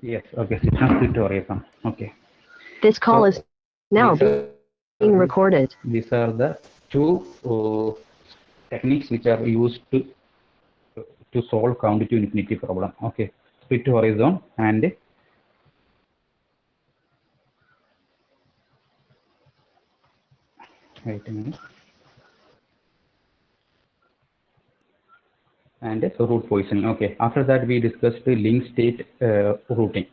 Yes, okay, system tourism. Okay. This call So is now these are being recorded. the two techniques which are used to solve count to infinity problem. Okay, split horizon and wait a minute, and route positioning. Okay, after that we discussed the link state routing.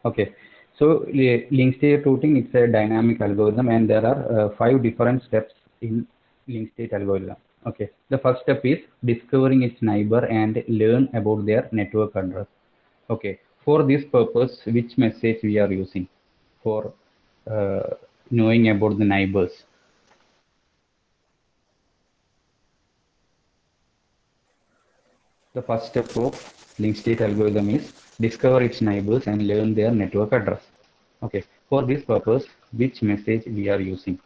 Okay, so link state routing, it's a dynamic algorithm, and there are 5 different steps in link state algorithm. Okay, the first step is discovering its neighbor and learn about their network address. Okay, for this purpose, which message we are using for uh, knowing about the neighbors? The first step of link state algorithm is discover its neighbors and learn their network address. Okay, for this purpose, which message we are using?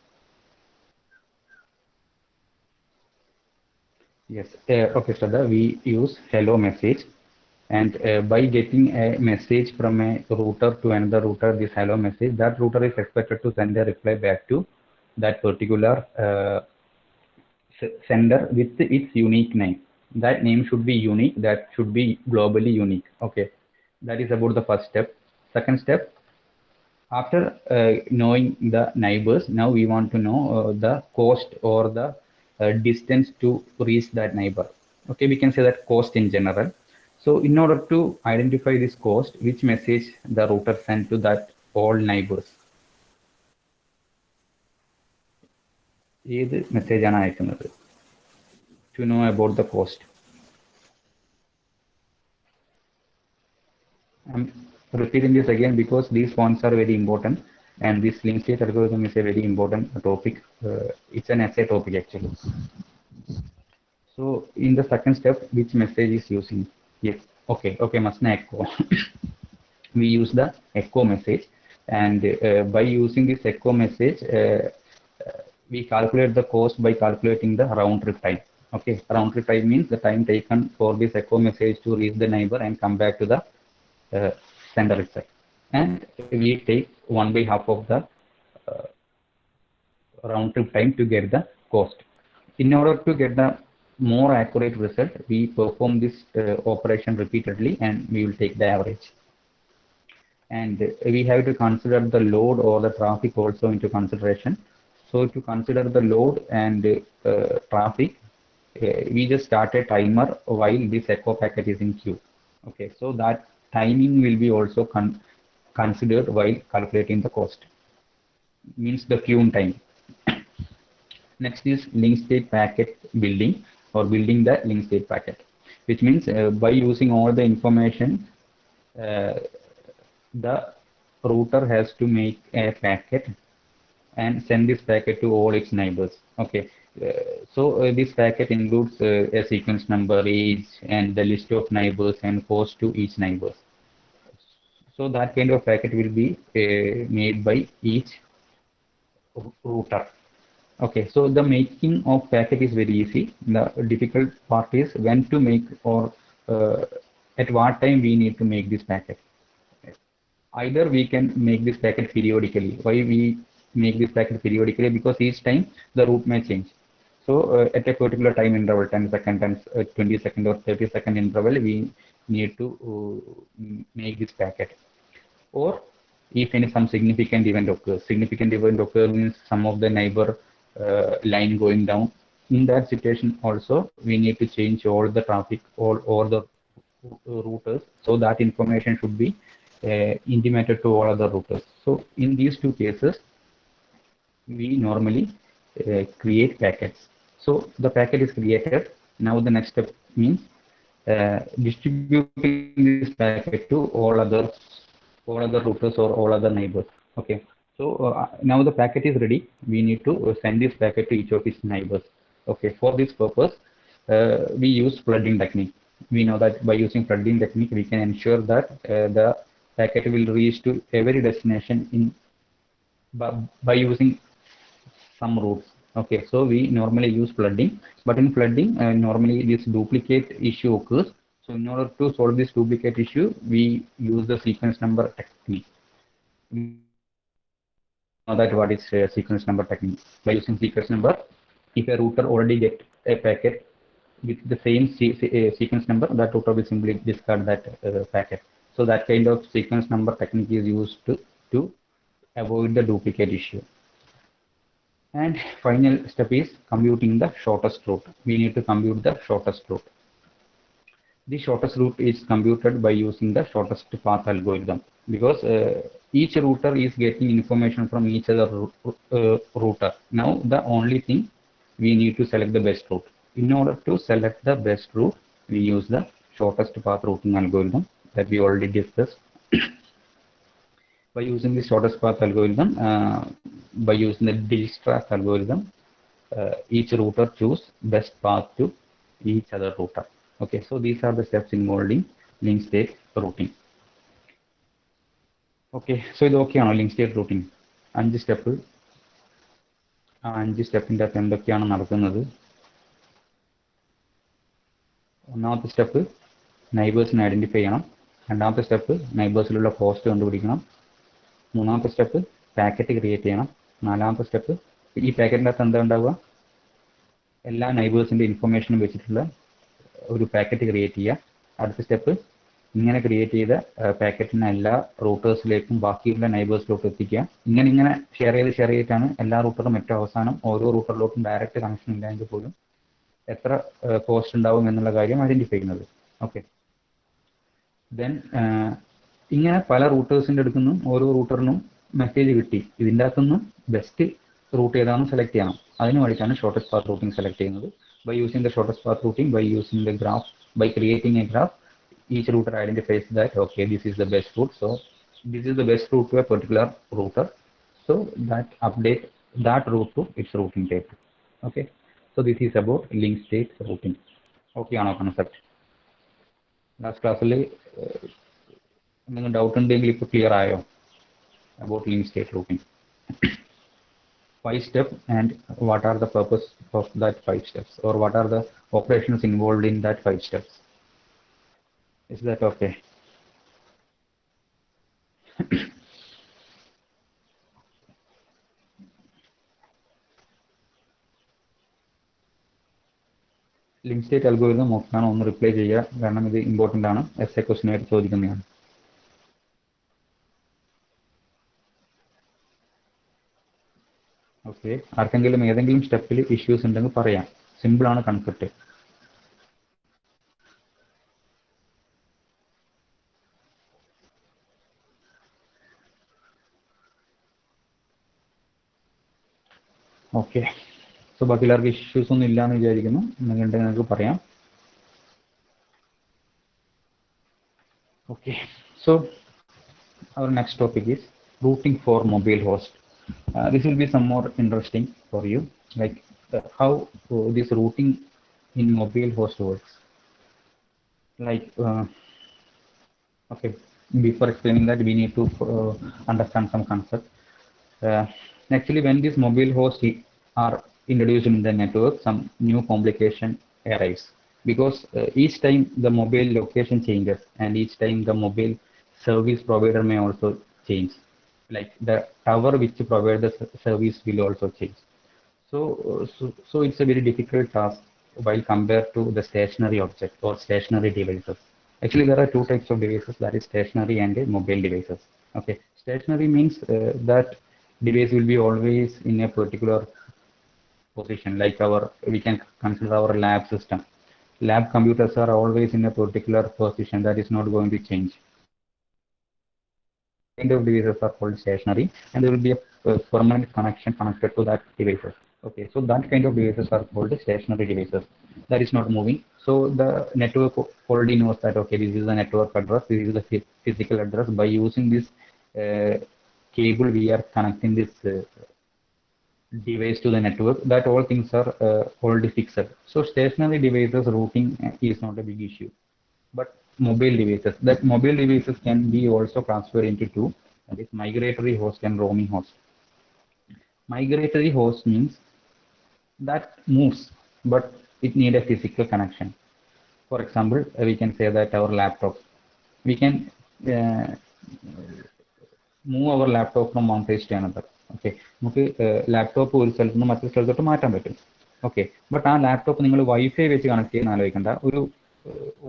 Yes, okay, Shraddha, we use hello message, and by getting a message from a router to another router, this hello message, that router is expected to send a reply back to that particular sender with its unique name. That name should be unique, that should be globally unique. Okay, that is about the first step. Second step, after knowing the neighbors, now we want to know the cost or the distance to reach that neighbor. Okay, we can say that cost in general. So in order to identify this cost, which message the router sent to that all neighbors? ഏത് message ആണ് അയക്കുന്നത് to know about the cost? I'm repeating this again because these points are very important, and this link state algorithm is a very important topic. It's an essay topic actually. So in the second step, which message is using? Yes, okay, Masna echo. We use the echo message, and by using this echo message, we calculate the cost by calculating the round trip time. Okay, round trip time means the time taken for this echo message to reach the neighbor and come back to the uh, sender itself. And we take 1/2 of the uh, round trip time to get the cost. In order to get the more accurate result, we perform this operation repeatedly, and we will take the average. And we have to consider the load or the traffic also into consideration. So to consider the load and traffic, we just start a timer while this echo packet is in queue. Okay, so that timing will be also considered while calculating the cost, means the queue time. Next is link state packet building, or building the link state packet, which means by using all the information, uh, the router has to make a packet and send this packet to all its neighbors. Okay, so this packet includes a sequence number, age, and the list of neighbors and cost to each neighbors. So that kind of packet will be made by each router. Okay, so the making of packet is very easy. The difficult part is when to make, or at what time we need to make this packet. Either we can make this packet periodically. Why we make this packet periodically? Because each time the route may change. So at a particular time interval, 10 second, 10, 20 second or 30-second interval, we need to make this packet. Or if any some significant event occurs means some of the neighbor line going down. In that situation also, we need to change all the traffic, all the routers, so that information should be intimated to all other routers. So in these two cases, we normally create packets. So the packet is created. Now the next step means distributing this packet to all other routers or all other neighbors. Okay. So now the packet is ready. We need to send this packet to each of its neighbors. Okay. For this purpose, we use flooding technique. We know that by using flooding technique, we can ensure that the packet will reach to every destination by using some routes. Okay, so we normally use flooding, but in flooding, normally this duplicate issue occurs. So in order to solve this duplicate issue, we use the sequence number technique. We know that what is sequence number technique. By using sequence number, if a router already get a packet with the same sequence number, that router will simply discard that packet. So that kind of sequence number technique is used to avoid the duplicate issue. And final step is computing the shortest route. We need to compute the shortest route. The shortest route is computed by using the shortest path algorithm, because each router is getting information from each other router. Now the only thing, we need to select the best route. In order to select the best route, we use the shortest path routing algorithm that we already discussed. By using the shortest path algorithm, by using the Dijkstra's algorithm, each router choose best path to each other router. Okay, so these are the steps involved in link state routing. Okay, so ഇത് okay ആണോ link state routing? 5 step. ആ 5 സ്റ്റെപ്പിൻ്റെ അകത്ത് എന്തൊക്കെയാണ് നടക്കുന്നത്? ഒന്നാമത്തെ step നൈബേഴ്സിനെ identify ചെയ്യണം. രണ്ടാമത്തെ step നൈബേഴ്സിലുള്ള cost കണ്ടുപിടിക്കണം. മൂന്നാമത്തെ സ്റ്റെപ്പ് പാക്കറ്റ് ക്രിയേറ്റ് ചെയ്യണം. നാലാമത്തെ സ്റ്റെപ്പ് ഈ പാക്കറ്റിൻ്റെ അകത്ത് എന്താ ഉണ്ടാവുക? എല്ലാ നൈബേഴ്സിൻ്റെ ഇൻഫർമേഷനും വെച്ചിട്ടുള്ള ഒരു പാക്കറ്റ് ക്രിയേറ്റ് ചെയ്യുക. അടുത്ത സ്റ്റെപ്പ് ഇങ്ങനെ ക്രിയേറ്റ് ചെയ്ത പാക്കറ്റിനെ എല്ലാ റൂട്ടേഴ്സിലേക്കും ബാക്കിയുള്ള നൈബേഴ്സിലോട്ട് എത്തിക്കുക. ഇങ്ങനെ ഷെയർ ചെയ്തിട്ടാണ് എല്ലാ റൂട്ടറും ഏറ്റവും അവസാനം ഓരോ റൂട്ടറിലോട്ടും ഡയറക്റ്റ് കണക്ഷൻ ഇല്ലെങ്കിൽ പോലും എത്ര കോസ്റ്റ് ഉണ്ടാവും എന്നുള്ള കാര്യം ഐഡന്റിഫൈ ചെയ്യുന്നത്. ഓക്കെ, ദെൻ ഇങ്ങനെ പല റൂട്ടേഴ്സിൻ്റെ അടുത്തുനിന്നും ഓരോ റൂട്ടറിനും മെസ്സേജ് കിട്ടി. ഇതിൻ്റെ അകത്തുനിന്ന് ബെസ്റ്റ് റൂട്ട് ഏതാണെന്ന് സെലക്ട് ചെയ്യണം. അതിന് വേണ്ടിയിട്ടാണ് ഷോർട്ടസ്റ്റ് പാത്ത് റൂട്ടിംഗ് സെലക്ട് ചെയ്യുന്നത്. By using the shortest path routing, by using the graph, by creating a graph, each router identifies that okay, this is the best route. So this is the best route to a particular router. So that update that route to its routing table. Okay, so this is about link state routing. Okay, ആണോ concept? Last ക്ലാസ്സിൽ എന്തെങ്കിലും doubt ഉണ്ടെങ്കിൽ ഇപ്പോൾ clear ആയോ about link state routing? 5 steps, and what are the purpose of that 5 steps, or what are the operations involved in that 5 steps? Is that okay? Link state algorithm നോക്കുകയാണ്, ഒന്ന് reply ചെയ്യുക, കാരണം ഇത് important ആണ്, SA question ആയിട്ട് ചോദിക്കുന്നതാണ്. Okay, ആർക്കെങ്കിലും ഏതെങ്കിലും സ്റ്റെപ്പിൽ ഇഷ്യൂസ് ഉണ്ടെങ്കിൽ പറയാം. സിമ്പിൾ ആണ് കൺസെപ്റ്റ്. ഓക്കെ, സോ ബാക്കി എല്ലാവർക്കും ഇഷ്യൂസ് ഒന്നും ഇല്ലാന്ന് വിചാരിക്കുന്നു. എന്തെങ്കിലും ഉണ്ടെങ്കിൽ നിങ്ങൾക്ക് പറയാം. Okay, so our next topic is routing for mobile host. This will be some more interesting for you, like how this routing in mobile host works. Like, okay, before explaining that, we need to understand some concept. Actually, when these mobile hosts are introduced in the network, some new complication arise, because each time the mobile location changes, and each time the mobile service provider may also change. Like the tower which provide the service will also change. So it's a very difficult task while compared to the stationary object or stationary devices. Actually, there are two types of devices, that is stationary and mobile devices. Okay, stationary means that device will be always in a particular position. Like we can consider our lab system. Lab computers are always in a particular position that is not going to change. Kind of devices are called stationary, and there will be a permanent connection connected to that devices. Okay, so that kind of devices are called stationary devices that is not moving. So the network already knows that okay, this is the network address, this is the physical address. By using this cable, we are connecting this device to the network. That all things are already fixed. So stationary devices routing is not a big issue. But mobile devices, that mobile devices can be also transferred into two, that is migratory host and roaming host. Migratory host means that moves, but it need a physical connection. For example, we can say that our laptop, we can move our laptop from one place to another. Okay, നമുക്ക് laptop ഒരു സ്ഥലത്ത് നിന്ന് മറ്റൊരു സ്ഥലത്തോട്ട് മാറ്റാൻ പറ്റും. Okay, but ആ laptop നിങ്ങൾ വൈഫൈ വെച്ച് കണക്ട് ചെയ്യുന്ന ആലോചിക്കേണ്ട.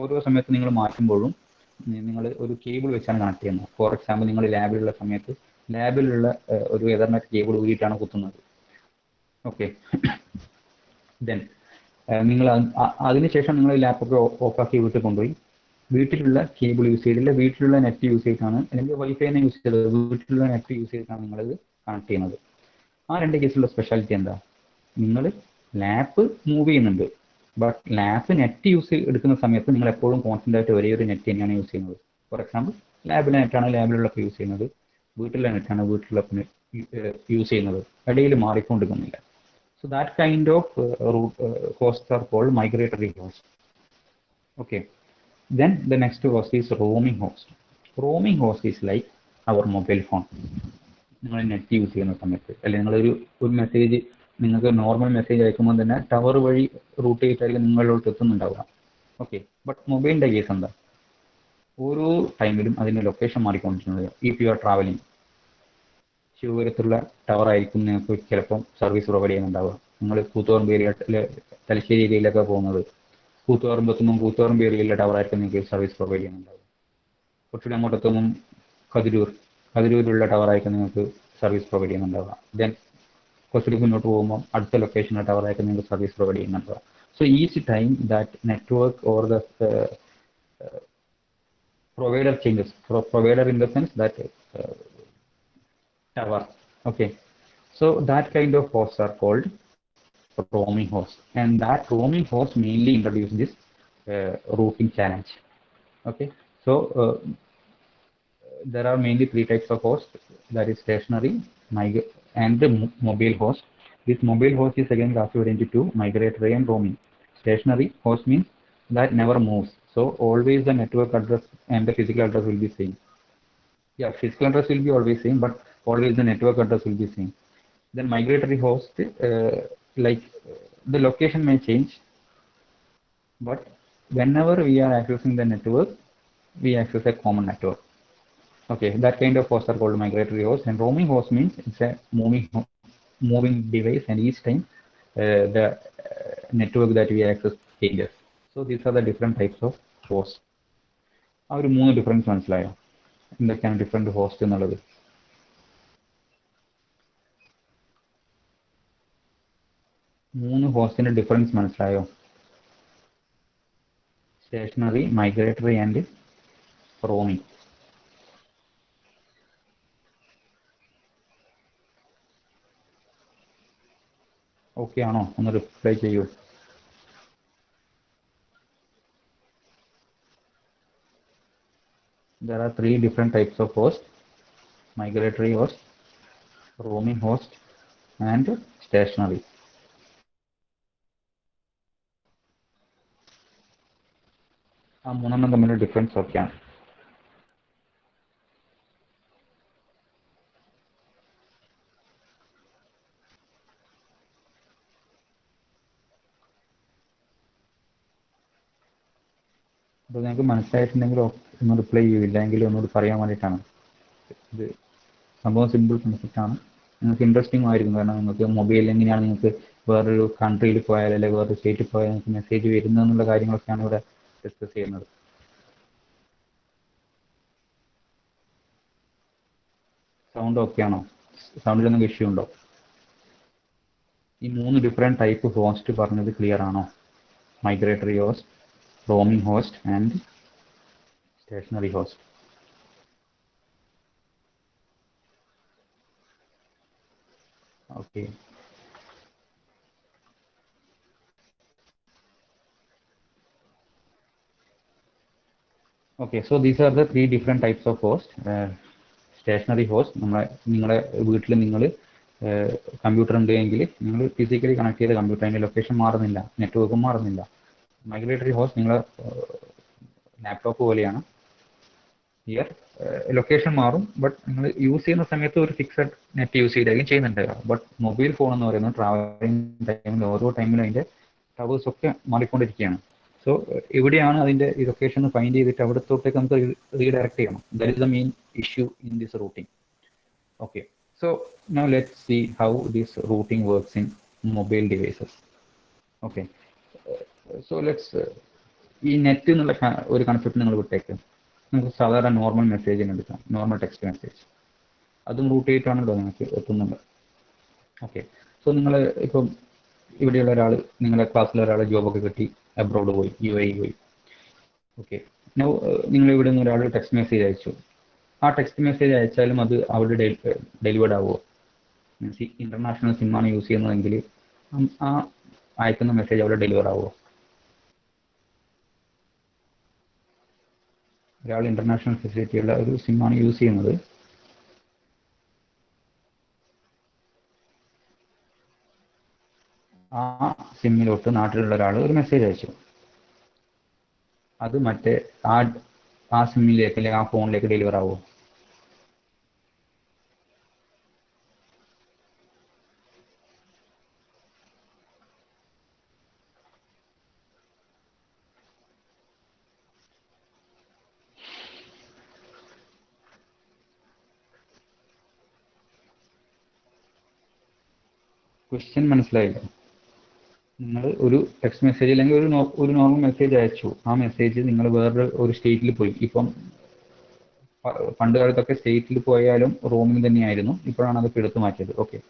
ഓരോ സമയത്ത് നിങ്ങൾ മാറ്റുമ്പോഴും നിങ്ങൾ ഒരു കേബിൾ വെച്ചാണ് കണക്ട് ചെയ്യുന്നത്. ഫോർ എക്സാമ്പിൾ, നിങ്ങൾ ലാബിലുള്ള സമയത്ത് ലാബിലുള്ള ഒരു എതർനെറ്റ് കേബിൾ ഊരിയിട്ടാണ് കുത്തുന്നത്. ഓക്കെ, ദെൻ നിങ്ങൾ അതിനുശേഷം നിങ്ങൾ ലാപ്ടോപ്പ് ഓഫാക്കി വീട്ടിൽ കൊണ്ടുപോയി വീട്ടിലുള്ള കേബിൾ യൂസ് ചെയ്തില്ല, വീട്ടിലുള്ള നെറ്റ് യൂസ് ചെയ്തിട്ടാണ്, അല്ലെങ്കിൽ വൈഫൈനെ യൂസ് ചെയ്തത് വീട്ടിലുള്ള നെറ്റ് യൂസ് ചെയ്തിട്ടാണ് നിങ്ങളത് കണക്ട് ചെയ്യുന്നത്. ആ രണ്ട് കേസിലുള്ള സ്പെഷ്യാലിറ്റി എന്താ? നിങ്ങൾ ലാപ്പ് മൂവ് ചെയ്യുന്നുണ്ട്, ബട്ട് ലാപ്പ് നെറ്റ് യൂസ് എടുക്കുന്ന സമയത്ത് നിങ്ങൾ എപ്പോഴും കോൺസ്റ്റന്റ് ആയിട്ട് ഒരേ ഒരു നെറ്റ് തന്നെയാണ് യൂസ് ചെയ്യുന്നത്. ഫോർ എക്സാമ്പിൾ, ലാബിലെ നെറ്റാണ് ലാബിലുള്ളപ്പോൾ യൂസ് ചെയ്യുന്നത്, വീട്ടിലെ നെറ്റാണ് വീട്ടിലുള്ളപ്പോൾ യൂസ് ചെയ്യുന്നത്, ഇടയിൽ മാറിക്കൊണ്ടിരിക്കുന്നില്ല. So that kind of hosts are called migratory hosts. Okay. Then the next host is roaming host. Roaming host is like our mobile phone. നിങ്ങൾ നെറ്റ് യൂസ് ചെയ്യുന്ന സമയത്ത്, അല്ലെങ്കിൽ നിങ്ങളൊരു മെസ്സേജ്, നിങ്ങൾക്ക് നോർമൽ മെസ്സേജ് അയക്കുമ്പോൾ തന്നെ ടവർ വഴി റൂട്ട് ചെയ്തിട്ടായിരിക്കും നിങ്ങളിലോട്ട് എത്തുന്നുണ്ടാവുക. ഓക്കെ, ബട്ട് മൊബൈലിൻ്റെ കേസ് എന്താ? ഓരോ ടൈമിലും അതിൻ്റെ ലൊക്കേഷൻ മാറിക്കൊണ്ടിരിക്കുന്നത്. ഇഫ് യു ആർ ട്രാവലിംഗ്, ശിവപുരത്തുള്ള ടവർ ആയിരിക്കും നിങ്ങൾക്ക് ചിലപ്പം സർവീസ് പ്രൊവൈഡ് ചെയ്യുന്നുണ്ടാവുക. നിങ്ങൾ കൂത്തുപറമ്പ് ഏരിയ, തലശ്ശേരി ഏരിയയിലൊക്കെ പോകുന്നത്, കൂത്തുപറമ്പെത്തുമ്പം കൂത്തുപറമ്പ് ഏരിയയിലെ ടവർ ആയിരിക്കും നിങ്ങൾക്ക് സർവീസ് പ്രൊവൈഡ് ചെയ്യുന്നുണ്ടാവുക. കുറച്ചുകൂടി അങ്ങോട്ടെത്തുമ്പം കതിരൂരിലുള്ള ടവർ ആയിരിക്കും നിങ്ങൾക്ക് സർവീസ് പ്രൊവൈഡ് ചെയ്യുന്നുണ്ടാവുക. ദെൻ കുറച്ചുകൂടി മുന്നോട്ട് പോകുമ്പോൾ അടുത്ത ലൊക്കേഷനിലെ ടവർ ആയിരിക്കും നിങ്ങൾക്ക് സർവീസ് പ്രൊവൈഡ് ചെയ്യുന്നുണ്ടാവുക. So each time that network or the provider changes, provider in the sense that tower. Okay, so that kind of hosts are called roaming hosts, and that roaming host mainly introduce this routing challenge. Okay, so there are mainly three types of hosts, that is stationary, and the mobile host. This mobile host is again classified into two, migratory and roaming. Stationary host means that never moves, so always the network address and the physical address will be same. Yeah, physical address will be always same, but always the network address will be same. Then migratory host, like the location may change, but whenever we are accessing the network, we access a common network. Okay, that kind of hosts are called migratory host. And roaming host means it's a moving device, and each time the network that we access changes. So these are the different types of hosts. ആ ഒരു 3 difference മനസ്സിലായോ? എന്തൊക്കെയാണ് different host എന്നുള്ളത്? മൂന്ന് ഹോസ്റ്റിന്റെ difference മനസ്സിലായോ? Stationary, migratory and roaming. Okay ആണോ? ഒന്ന് റിപ്ലൈ ചെയ്യൂ. There are 3 different types of host: migratory host, roaming host, and stationary. ആ മൂന്നെണ്ണം തമ്മിലുള്ള ഡിഫറൻസ് ഒക്കെയാണ്. അപ്പോൾ നിങ്ങൾക്ക് മനസ്സിലായിട്ടുണ്ടെങ്കിലോ ഒന്ന് റിപ്ലൈ ചെയ്യില്ല എങ്കിലും ഒന്നുകൂടി പറയാൻ വേണ്ടിയിട്ടാണ്. ഇത് സംഭവം സിമ്പിൾ കൺസെപ്റ്റാണ്, നിങ്ങൾക്ക് ഇൻട്രസ്റ്റിംഗ് ആയിരിക്കും. കാരണം നിങ്ങൾക്ക് മൊബൈൽ എങ്ങനെയാണ് നിങ്ങൾക്ക് വേറൊരു കൺട്രിയിൽ പോയാൽ അല്ലെങ്കിൽ വേറൊരു സ്റ്റേറ്റിൽ പോയാൽ നിങ്ങൾക്ക് മെസ്സേജ് വരുന്നതെന്നുള്ള കാര്യങ്ങളൊക്കെയാണ് ഇവിടെ ഡിസ്കസ് ചെയ്യുന്നത്. സൗണ്ട് ഓക്കെ ആണോ? സൗണ്ടിലൊന്നും ഇഷ്യൂ ഉണ്ടോ? ഈ 3 ഡിഫറെൻറ്റ് ടൈപ്പ് ഹോസ്റ്റ് പറഞ്ഞത് ക്ലിയർ ആണോ? Migratory host, roaming host, and stationary host. Okay. Okay, so these are the 3 different types of host. Stationary host, നിങ്ങളുടെ വീട്ടിൽ നിങ്ങൾ കമ്പ്യൂട്ടർ ഉണ്ട് എങ്കിൽ നിങ്ങൾ ഫിസിക്കലി കണക്ട് ചെയ്ത കമ്പ്യൂട്ടർ, അതിൻ്റെ ലൊക്കേഷൻ മാറുന്നില്ല, നെറ്റ്വർക്കും മാറുന്നില്ല. മൈഗ്രേറ്ററി ഹോസ്റ്റ് നിങ്ങളുടെ ലാപ്ടോപ്പ് പോലെയാണ്. ഹിയർ ലൊക്കേഷൻ മാറും, ബട്ട് നിങ്ങൾ യൂസ് ചെയ്യുന്ന സമയത്ത് ഒരു ഫിക്സഡ് നെറ്റ് യൂസ് ചെയ്തായിരിക്കും ചെയ്യുന്നുണ്ടാവുക. ബട്ട് മൊബൈൽ ഫോൺ എന്ന് പറയുന്നത് ട്രാവലിംഗ് ടൈമിൽ ഓരോ ടൈമിലും അതിൻ്റെ ടവേഴ്സ് ഒക്കെ മാറിക്കൊണ്ടിരിക്കുകയാണ്. സോ എവിടെയാണ് അതിന്റെ ഈ ലൊക്കേഷൻ ഫൈൻഡ് ചെയ്തിട്ട് അവിടത്തോട്ടേക്ക് നമുക്ക് റീഡയറക്ട് ചെയ്യണം. That is the main issue in this routing. Okay, so now let's see how this routing works in mobile devices. Okay, so let's ഈ നെറ്റ് എന്നുള്ള ഒരു കൺസെപ്റ്റ് നിങ്ങൾ വിട്ടേക്ക്. നമുക്ക് സാധാരണ നോർമൽ മെസ്സേജിന് എടുക്കാം, നോർമൽ ടെക്സ്റ്റ് മെസ്സേജ്. അതും റൂട്ട് ചെയ്തിട്ടാണല്ലോ നിങ്ങൾക്ക് എത്തുന്നുണ്ട്. ഓക്കെ, സോ നിങ്ങൾ ഇപ്പം ഇവിടെയുള്ള ഒരാൾ, നിങ്ങളുടെ ക്ലാസ്സിലെ ഒരാൾ ജോബൊക്കെ കിട്ടി അബ്രോഡ് പോയി, UAE പോയി. ഓക്കെ, നിങ്ങൾ ഇവിടെ നിന്ന് ഒരാൾ ടെക്സ്റ്റ് മെസ്സേജ് അയച്ചു. ആ ടെക്സ്റ്റ് മെസ്സേജ് അയച്ചാലും അത് അവിടെ ഡെലിവേർഡ് ആവുമോ? മീൻസ് ഇന്റർനാഷണൽ സിമ്മാണ് യൂസ് ചെയ്യുന്നതെങ്കിൽ ആ അയക്കുന്ന മെസ്സേജ് അവിടെ ഡെലിവർ ആവുമോ? ഒരാൾ ഇന്റർനാഷണൽ ഫെസിലിറ്റിയുള്ള ഒരു സിമ്മാണ് യൂസ് ചെയ്യുന്നത്, ആ സിമ്മിലോട്ട് നാട്ടിലുള്ള ഒരാൾ ഒരു മെസ്സേജ് അയച്ചു. അത് മറ്റേ ആ സിമ്മിലേക്ക് അല്ലെങ്കിൽ ആ ഫോണിലേക്ക് ഡെലിവർ ആവുമോ? ക്വസ്റ്റ്യൻ മനസ്സിലായില്ല? നിങ്ങൾ ഒരു ടെക്സ്റ്റ് മെസ്സേജ് അല്ലെങ്കിൽ ഒരു നോർമൽ മെസ്സേജ് അയച്ചു. ആ മെസ്സേജ് നിങ്ങൾ വേറൊരു ഒരു സ്റ്റേറ്റിൽ പോയി. ഇപ്പം പണ്ട് കാലത്തൊക്കെ സ്റ്റേറ്റിൽ പോയാലും റോമിംഗ് തന്നെയായിരുന്നു. ഇപ്പോഴാണ് അതൊക്കെ എടുത്തു മാറ്റിയത്. ഓക്കെ,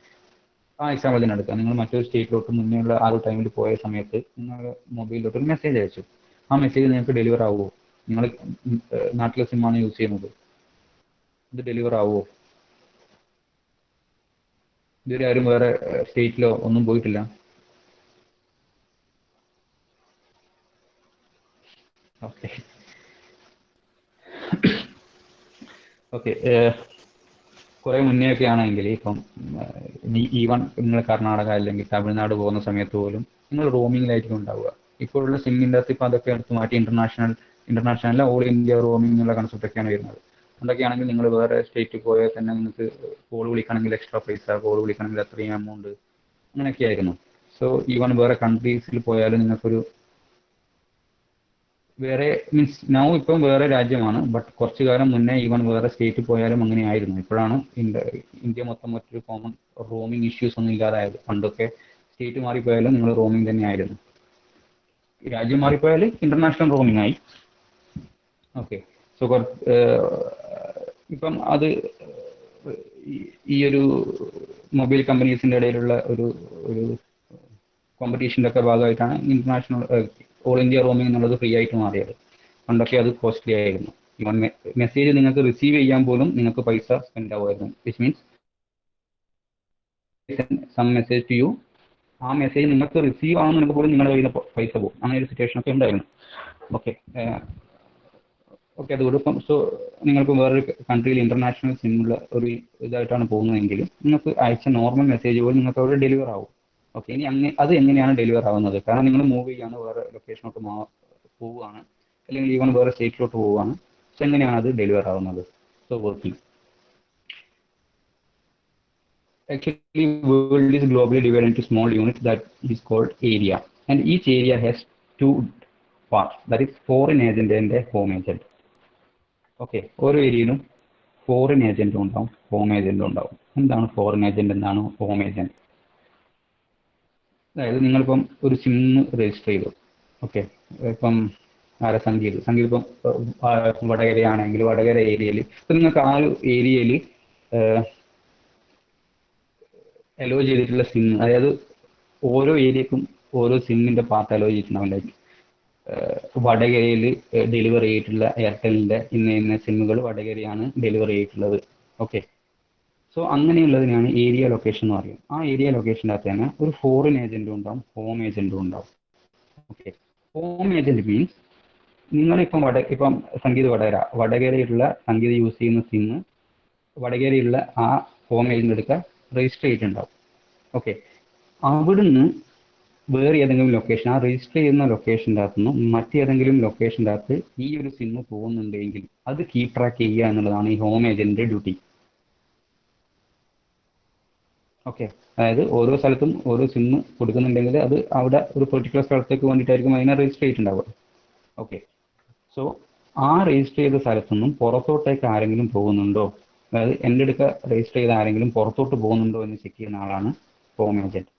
ആ എക്സാമ്പിൾ തന്നെ എടുക്കാം. നിങ്ങൾ മറ്റൊരു സ്റ്റേറ്റിലോട്ട് മുന്നേയുള്ള ആ ഒരു ടൈമിൽ പോയ സമയത്ത് നിങ്ങൾ മൊബൈലിലോട്ട് ഒരു മെസ്സേജ് അയച്ചു. ആ മെസ്സേജ് നിങ്ങൾക്ക് ഡെലിവർ ആവുമോ? നിങ്ങൾ നാട്ടിലെ സിമ്മാണ് യൂസ് ചെയ്യുന്നത്, ഇത് ഡെലിവർ ആവുമോ? ഇതുവരെ ആരും വേറെ സ്റ്റേറ്റിലോ ഒന്നും പോയിട്ടില്ല. ഓക്കെ ഓക്കെ, കുറെ മുന്നേ ഒക്കെ ആണെങ്കിൽ ഇപ്പം ഈവൺ നിങ്ങൾ കർണാടക അല്ലെങ്കിൽ തമിഴ്നാട് പോകുന്ന സമയത്ത് പോലും നിങ്ങൾ റോമിങ്ങിലായിരിക്കും ഉണ്ടാവുക. ഇപ്പോഴുള്ള സിമ്മിൻ്റെ അകത്ത് ഇപ്പം അതൊക്കെ എടുത്ത് മാറ്റി ഇന്റർനാഷണൽ ഓൾ ഇന്ത്യ റോമിംഗ് എന്നുള്ള കൺസെപ്റ്റ് ഒക്കെയാണ് വരുന്നത്. അതൊക്കെയാണെങ്കിൽ നിങ്ങൾ വേറെ സ്റ്റേറ്റിൽ പോയാൽ തന്നെ നിങ്ങൾക്ക് കോൾ വിളിക്കണമെങ്കിൽ എക്സ്ട്രാ പൈസ, കോൾ വിളിക്കണമെങ്കിൽ അത്രയും എമൗണ്ട്, അങ്ങനെയൊക്കെ ആയിരുന്നു. സോ ഈവൺ വേറെ കൺട്രീസിൽ പോയാലും നിങ്ങൾക്കൊരു വേറെ മീൻസ് നൗ ഇപ്പം വേറെ രാജ്യമാണ്, ബട്ട് കുറച്ചു കാലം മുന്നേ ഈവൻ വേറെ സ്റ്റേറ്റിൽ പോയാലും അങ്ങനെയായിരുന്നു. ഇപ്പോഴാണ് ഇന്ത്യ മൊത്തം മറ്റൊരു കോമൺ റോമിംഗ് ഇഷ്യൂസ് ഒന്നും ഇല്ലാതായത്. പണ്ടൊക്കെ സ്റ്റേറ്റ് മാറിപ്പോയാലും നിങ്ങൾ റോമിംഗ് തന്നെയായിരുന്നു. രാജ്യം മാറിപ്പോയാൽ ഇന്റർനാഷണൽ റോമിംഗ് ആയി. ഓക്കെ, സോ ഇപ്പം അത് ഈ ഒരു മൊബൈൽ കമ്പനീസിന്റെ ഇടയിലുള്ള ഒരു കോമ്പറ്റീഷൻ്റെ ഒക്കെ ഭാഗമായിട്ടാണ് ഇന്റർനാഷണൽ ഓൾ ഇന്ത്യ റോമിംഗ് എന്നുള്ളത് ഫ്രീ ആയിട്ട് മാറിയത്. പണ്ടൊക്കെ അത് കോസ്റ്റ്ലി ആയിരുന്നു. ഇവൺ മെസ്സേജ് നിങ്ങൾക്ക് റിസീവ് ചെയ്യാൻ പോലും നിങ്ങൾക്ക് പൈസ സ്പെൻഡ് ആവുമായിരുന്നു. Which means some message to you, ആ മെസ്സേജ് നിങ്ങൾക്ക് റിസീവ് ആവുന്നതിന് പോലും നിങ്ങളുടെ കയ്യിൽ പൈസ പോകും. അങ്ങനെ ഒരു സിറ്റുവേഷൻ ഒക്കെ ഉണ്ടായിരുന്നു. ഓക്കെ ഓക്കെ, അതുകൊണ്ട് ഇപ്പം സോ നിങ്ങൾക്ക് വേറൊരു കൺട്രിയിൽ ഇന്റർനാഷണൽ സിമ്മുള്ള ഒരു ഇതായിട്ടാണ് പോകുന്നതെങ്കിൽ നിങ്ങൾക്ക് അയച്ച നോർമൽ മെസ്സേജ് പോലും നിങ്ങൾക്ക് അവിടെ ഡെലിവർ ആവും. ഓക്കെ, ഇനി അത് എങ്ങനെയാണ് ഡെലിവർ ആവുന്നത്? കാരണം നിങ്ങൾ മൂവ് ചെയ്യാണ്, വേറെ ലൊക്കേഷനോട്ട് പോവുകയാണ്, അല്ലെങ്കിൽ ഈവൺ വേറെ സ്റ്റേറ്റിലോട്ട് പോവുകയാണ്. സോ എങ്ങനെയാണ് അത് ഡെലിവർ ആവുന്നത്? So working actually world is globally divided into small units that is called area, and each area has two parts, that is foreign agent and a home agent. Okay, ഓരോ ഏരിയയിലും foreign ഏജന്റും ഉണ്ടാവും, home ഏജന്റും ഉണ്ടാവും. എന്താണ് foreign agent, എന്താണ് home agent? അതായത് നിങ്ങളിപ്പം ഒരു SIM register ചെയ്തു. ഓക്കെ, ഇപ്പം സംഗീത് ഇപ്പം വടകരയാണെങ്കിൽ വടകര ഏരിയയിൽ ഇപ്പം നിങ്ങൾക്ക് ആ ഒരു ഏരിയയിൽ അലോ ചെയ്തിട്ടുള്ള സിം, അതായത് ഓരോ ഏരിയക്കും ഓരോ സിമ്മിന്റെ പാർട്ട് അലോ ചെയ്തിട്ടുണ്ടാവും. ലൈക്ക് വടകരയിൽ ഡെലിവർ ചെയ്തിട്ടുള്ള എയർടെലിന്റെ ഇന്ന സിമ്മുകൾ വടകരയാണ് ഡെലിവർ ചെയ്തിട്ടുള്ളത്. ഓക്കെ, സോ അങ്ങനെയുള്ളതിനാണ് ഏരിയ ലൊക്കേഷൻ എന്ന് പറയുന്നത്. ആ ഏരിയ ലൊക്കേഷൻ്റെ അകത്ത് തന്നെ ഒരു ഫോറിൻ ഏജന്റും ഉണ്ടാവും, ഹോം ഏജന്റും ഉണ്ടാവും. ഓക്കെ, ഹോം ഏജന്റ് മീൻസ് നിങ്ങളിപ്പം ഇപ്പം സംഗീത് വടകരയിലുള്ള സംഗീത് യൂസ് ചെയ്യുന്ന സിമ്മ് വടകരയിലുള്ള ആ ഹോം ഏജന്റ് എടുക്കുക രജിസ്റ്റർ ചെയ്തിട്ടുണ്ടാവും. ഓക്കെ, അവിടുന്ന് വേറെ ഏതെങ്കിലും ലൊക്കേഷൻ, ആ രജിസ്റ്റർ ചെയ്യുന്ന ലൊക്കേഷൻ്റെ അകത്തുനിന്ന് മറ്റേതെങ്കിലും ലൊക്കേഷൻ്റെ അകത്ത് ഈ ഒരു സിമ്മ് പോകുന്നുണ്ടെങ്കിൽ അത് കീപ് ട്രാക്ക് ചെയ്യുക എന്നുള്ളതാണ് ഈ ഹോം ഏജന്റിന്റെ ഡ്യൂട്ടി. ഓക്കെ, അതായത് ഓരോ സ്ഥലത്തും ഓരോ സിമ്മ് കൊടുക്കുന്നുണ്ടെങ്കിൽ അത് അവിടെ ഒരു പെർട്ടിക്കുലർ സ്ഥലത്തേക്ക് വേണ്ടിയിട്ടായിരിക്കും അതിനെ രജിസ്റ്റർ ചെയ്തിട്ടുണ്ടാവുക. ഓക്കെ. സോ ആ രജിസ്റ്റർ ചെയ്ത സ്ഥലത്തു നിന്നും പുറത്തോട്ടേക്ക് ആരെങ്കിലും പോകുന്നുണ്ടോ, അതായത് എൻ്റെ അടുക്ക രജിസ്റ്റർ ചെയ്ത ആരെങ്കിലും പുറത്തോട്ട് പോകുന്നുണ്ടോ എന്ന് ചെക്ക് ചെയ്യുന്ന ആളാണ് ഹോം ഏജന്റ്.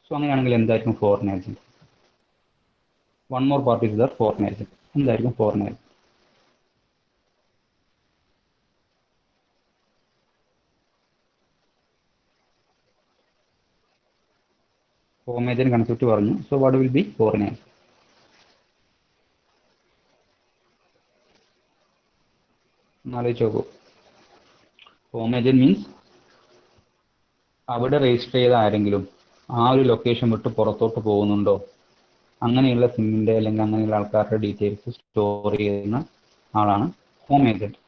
സോ അങ്ങനെയാണെങ്കിൽ എന്തായിരിക്കും foreign agent? One more part is there foreign agent. എന്തായിരിക്കും foreign agent? Home agent concept പറഞ്ഞു. So what will be foreign agent? ആലോചിച്ച് നോക്കൂ. ഹോം ഏജന്റ് മീൻസ് അവിടെ രജിസ്റ്റർ ചെയ്ത ആരെങ്കിലും ആ ഒരു ലൊക്കേഷൻ വിട്ട് പുറത്തോട്ട് പോകുന്നുണ്ടോ, അങ്ങനെയുള്ള സിമ്മിന്റെ അല്ലെങ്കിൽ അങ്ങനെയുള്ള ആൾക്കാരുടെ ഡീറ്റെയിൽസ് സ്റ്റോർ ചെയ്യുന്ന ആളാണ് ഹോം ഏജന്റ്.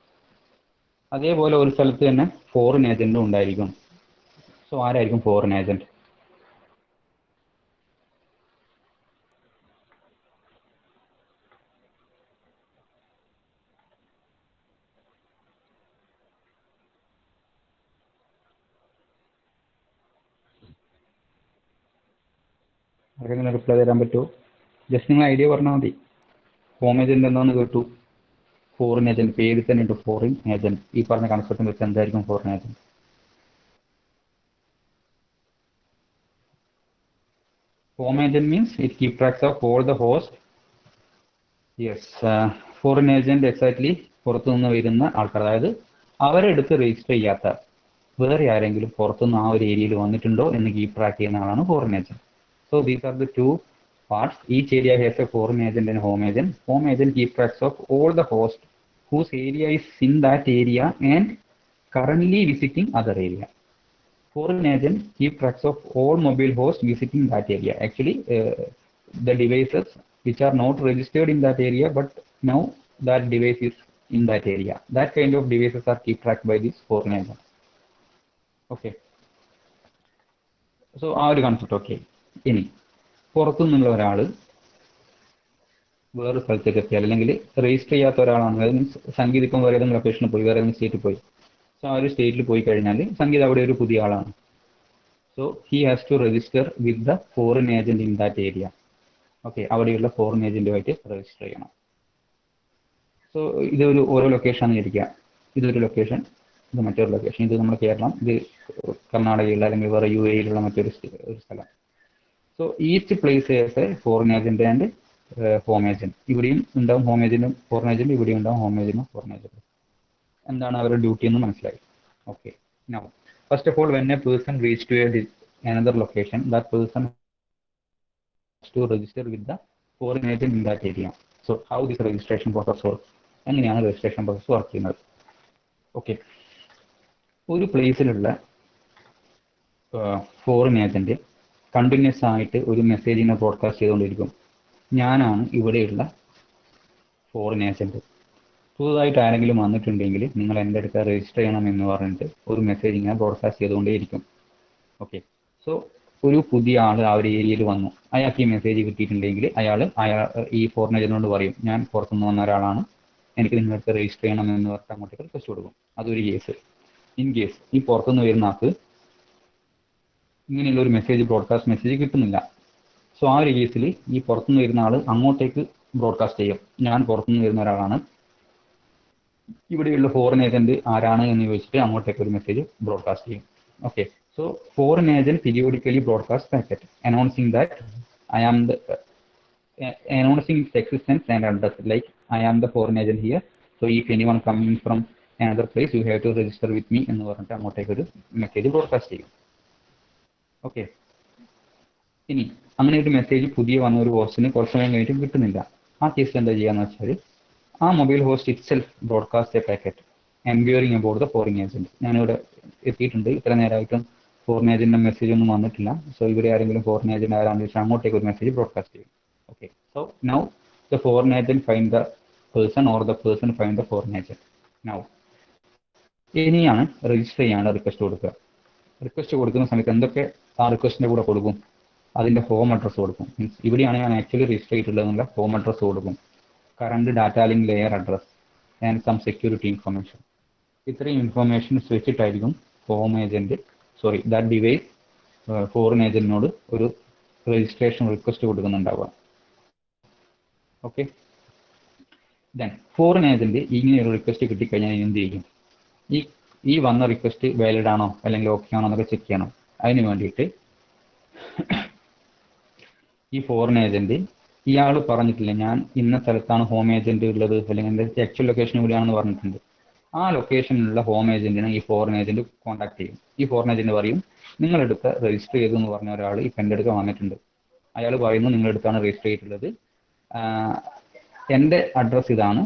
അതേപോലെ ഒരു സ്ഥലത്ത് തന്നെ ഫോറിൻ ഏജന്റും ഉണ്ടായിരിക്കും. സോ ആരായിരിക്കും ഫോറിൻ ഏജന്റ്? ആർക്കെങ്കിലും റിപ്ലൈ തരാൻ പറ്റുമോ? ജസ്റ്റ് നിങ്ങൾ ഐഡിയ പറഞ്ഞാൽ മതി. ഹോം ഏജന്റ് എന്താണെന്ന് കേട്ടു, ഫോറിൻ ഏജന്റ് പേര് തന്നെ ഉണ്ട് ഫോറിൻ ഏജന്റ്. ഈ പറഞ്ഞ കൺസെപ്റ്റ് വെച്ച് എന്തായിരിക്കും foreign agent? Home agent means it keep tracks of all the host. Yes, foreign agent exactly പുറത്തുനിന്ന് വരുന്ന ആൾക്കാർ, അതായത് അവരെടുത്ത് രജിസ്റ്റർ ചെയ്യാത്ത വേറെ ആരെങ്കിലും പുറത്തുനിന്ന് ആ ഒരു ഏരിയയിൽ വന്നിട്ടുണ്ടോ എന്ന് കീപ് ട്രാക്ക് ചെയ്യുന്ന ആളാണ് foreign agent. So these are the two parts. Each area has a foreign agent and home agent. Home agent keep tracks of all the hosts whose area is in that area and currently visiting other area. Foreign agent keep tracks of all mobile hosts visiting that area. Actually, the devices which are not registered in that area, but now that device is in that area. That kind of devices are keep tracked by this foreign agent. Okay. So ആ ഒരു concept okay. ഇനി പുറത്തുനിന്നുള്ള ഒരാൾ വേറെ സ്ഥലത്തേക്ക് എത്തിയാൽ, അല്ലെങ്കിൽ register ചെയ്യാത്ത ഒരാളാണ്, അതായത് മീൻസ് സംഗീത് ഇപ്പം വേറെ ഏതെങ്കിലും ലൊക്കേഷനിൽ പോയി, വേറെ ഏതെങ്കിലും സ്റ്റേറ്റിൽ പോയി. സോ ആ ഒരു സ്റ്റേറ്റിൽ പോയി കഴിഞ്ഞാൽ സംഗീത് അവിടെ ഒരു പുതിയ ആളാണ്. So he has to register with the foreign agent in that area. Okay, അവിടെയുള്ള ഫോറിൻ ഏജന്റുമായിട്ട് രജിസ്റ്റർ ചെയ്യണം. സോ ഇതൊരു ഓരോ ലൊക്കേഷൻ ആണെന്ന് ഇരിക്കുക. ഇതൊരു ലൊക്കേഷൻ, ഇത് മറ്റൊരു ലൊക്കേഷൻ, ഇത് നമ്മുടെ കേരളം, ഇത് കർണാടകയിലുള്ള അല്ലെങ്കിൽ വേറെ UAE-യിലുള്ള മറ്റൊരു സ്ഥലം. So each place has A foreign agent and home agent. ഇവിടെയും ഉണ്ടാവും ഹോം ഏജന്റും ഫോറിൻ ഏജന്റും, ഇവിടെയും ഉണ്ടാവും ഹോം ഏജന്റും ഫോറിൻ ഏജന്റും. എന്താണ് അവരുടെ ഡ്യൂട്ടി എന്ന് മനസ്സിലായി. Okay, now first of all when a person reach to another location, that person has to register with the foreign agent in that area. So how this registration process works? എങ്ങനെയാണ് registration process work ചെയ്യുന്നത്? Okay, ഒരു പ്ലേസിലുള്ള foreign agent continuous ആയിട്ട് ഒരു മെസ്സേജിനെ broadcast ചെയ്തുകൊണ്ടിരിക്കും. ഞാനാണ് ഇവിടെയുള്ള foreign agent. പുതുതായിട്ട് ആരെങ്കിലും വന്നിട്ടുണ്ടെങ്കിൽ നിങ്ങൾ എൻ്റെ അടുത്ത് രജിസ്റ്റർ ചെയ്യണം എന്ന് പറഞ്ഞിട്ട് ഒരു മെസ്സേജ് ഇങ്ങനെ ബ്രോഡ്കാസ്റ്റ് ചെയ്തുകൊണ്ടേയിരിക്കും. ഓക്കെ, സോ ഒരു പുതിയ ആൾ ആ ഒരു ഏരിയയിൽ വന്നു, അയാൾക്ക് ഈ മെസ്സേജ് കിട്ടിയിട്ടുണ്ടെങ്കിൽ അയാൾ ഈ ഫോറിൻ ഏജന്റിനോട് പറയും, ഞാൻ പുറത്തുനിന്ന് വന്ന ഒരാളാണ്, എനിക്ക് നിങ്ങൾക്ക് രജിസ്റ്റർ ചെയ്യണം എന്ന് പറഞ്ഞിട്ട് അങ്ങോട്ടേക്ക് റിക്വസ്റ്റ് കൊടുക്കും. അതൊരു കേസ്. ഇൻ കേസ് ഈ പുറത്തുനിന്ന് വരുന്ന ആൾക്ക് ഇങ്ങനെയുള്ള ഒരു മെസ്സേജ് ബ്രോഡ്കാസ്റ്റ് മെസ്സേജ് കിട്ടുന്നില്ല. സോ ആ ഒരു കേസിൽ ഈ പുറത്തുനിന്ന് വരുന്ന ആൾ അങ്ങോട്ടേക്ക് ബ്രോഡ്കാസ്റ്റ് ചെയ്യും, ഞാൻ പുറത്തുനിന്ന് വരുന്ന ഒരാളാണ്, ഇവിടെയുള്ള ഫോറിൻ ഏജന്റ് ആരാണ് എന്ന് ചോദിച്ചിട്ട് അങ്ങോട്ടേക്ക് ഒരു മെസ്സേജ് ബ്രോഡ്കാസ്റ്റ് ചെയ്യും. Okay, so foreign agent periodically broadcast packet announcing that I am the announcing its existence and address, like I am the foreign agent here, so if anyone coming from another place you have to register with me എന്ന് പറഞ്ഞിട്ട് അങ്ങോട്ടേക്ക് ഒരു message broadcast ചെയ്യും. Okay, ഇനി അങ്ങനെ ഒരു message പുതിയ വന്ന ഒരു ഹോസ്റ്റിന് കുറച്ച് സമയം കഴിഞ്ഞിട്ട് കിട്ടുന്നില്ല. ആ കേസിൽ എന്താ ചെയ്യാന്ന് വെച്ചാൽ ആ mobile host it self broadcast A packet enquiring about the foreign agent. ഞാനിവിടെ എത്തിയിട്ടുണ്ട്, ഇത്ര നേരമായിട്ടും ഫോറിൻ ഏജന്റിന്റെ മെസ്സേജ് ഒന്നും വന്നിട്ടില്ല. സോ ഇവിടെ ആരെങ്കിലും ഫോറിൻ ഏജന്റ് ആരാണെന്ന് വെച്ചാൽ അങ്ങോട്ടേക്ക് ഒരു മെസ്സേജ് ബ്രോഡ്കാസ്റ്റ് ചെയ്യും. Okay, so now the foreign agent find the person or the person find the foreign agent. Now ഇനിയാണ് രജിസ്റ്റർ ചെയ്യാനുള്ള റിക്വസ്റ്റ് കൊടുക്കുക. റിക്വസ്റ്റ് കൊടുക്കുന്ന സമയത്ത് എന്തൊക്കെ ആ റിക്വസ്റ്റിന്റെ കൂടെ കൊടുക്കും? അതിന്റെ ഹോം അഡ്രസ്സ് കൊടുക്കും. മീൻസ് ഇവിടെയാണ് ഞാൻ ആക്ച്വലി രജിസ്റ്റർ ചെയ്തിട്ടുള്ളതെന്നുള്ള ഹോം അഡ്രസ്സ് കൊടുക്കും, current data link layer address and some security information. ഇത്രയും ഇൻഫർമേഷൻസ് വെച്ചിട്ടായിരിക്കും home agent that device foreign ഏജന്റിനോട് ഒരു രജിസ്ട്രേഷൻ റിക്വസ്റ്റ് കൊടുക്കുന്നുണ്ടാവുക. ഓക്കെ, ദെൻ ഫോറിൻ ഏജന്റ് ഇങ്ങനെ ഒരു റിക്വസ്റ്റ് കിട്ടിക്കഴിഞ്ഞാൽ എന്ത് ചെയ്യും? ഈ വന്ന റിക്വസ്റ്റ് വാലിഡ് ആണോ അല്ലെങ്കിൽ ഓക്കെ ആണോ എന്നൊക്കെ ചെക്ക് ചെയ്യണം. അതിന് വേണ്ടിയിട്ട് ഈ ഫോറിൻ ഏജന്റ് ഇയാൾ പറഞ്ഞിട്ടില്ല ഞാൻ ഇന്ന സ്ഥലത്താണ് ഹോം ഏജന്റ് ഉള്ളത് അല്ലെങ്കിൽ എൻ്റെ ആക്ച്വൽ ലൊക്കേഷൻ ഇവിടെയാണെന്ന് പറഞ്ഞിട്ടുണ്ട്. ആ ലൊക്കേഷനിലുള്ള ഹോം ഏജന്റിനെ ഈ ഫോറിൻ ഏജന്റ് കോൺടാക്ട് ചെയ്യും. ഈ ഫോറിൻ ഏജന്റ് പറയും നിങ്ങളെടുത്ത് രജിസ്റ്റർ ചെയ്തു എന്ന് പറഞ്ഞ ഒരാൾ ഇപ്പം എൻ്റെ അടുത്ത് വന്നിട്ടുണ്ട്. അയാൾ പറയുന്നു നിങ്ങളെടുത്താണ് രജിസ്റ്റർ ചെയ്തിട്ടുള്ളത്, എൻ്റെ അഡ്രസ്സ് ഇതാണ്,